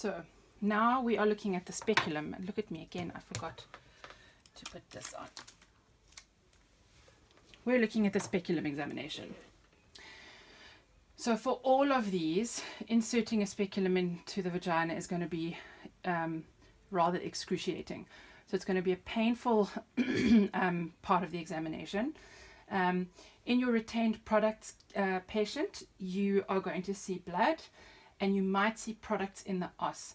So now we are looking at the speculum. And look at me again, I forgot to put this on. We're looking at the speculum examination. So for all of these, inserting a speculum into the vagina is going to be rather excruciating. So it's going to be a painful part of the examination. In your retained products patient, you are going to see blood and you might see products in the os.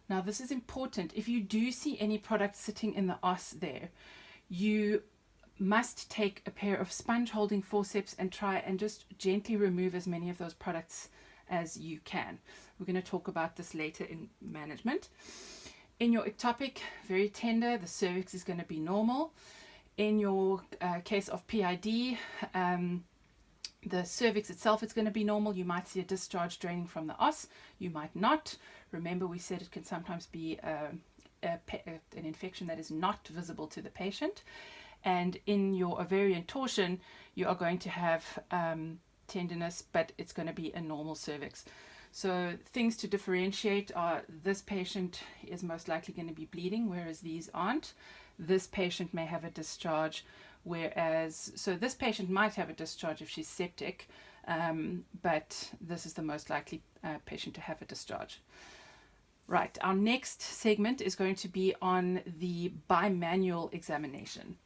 Now this is important. If you do see any products sitting in the os there, you must take a pair of sponge holding forceps and try and just gently remove as many of those products as you can. We're going to talk about this later in management. In your ectopic, very tender, the cervix is going to be normal. In your case of PID, the cervix itself is going to be normal. You might see a discharge draining from the os. You might not. Remember, we said it can sometimes be an infection that is not visible to the patient. And in your ovarian torsion, you are going to have tenderness, but it's going to be a normal cervix. So things to differentiate are this patient is most likely going to be bleeding, whereas these aren't. This patient may have a discharge, so this patient might have a discharge if she's septic, but this is the most likely patient to have a discharge. Right, our next segment is going to be on the bimanual examination.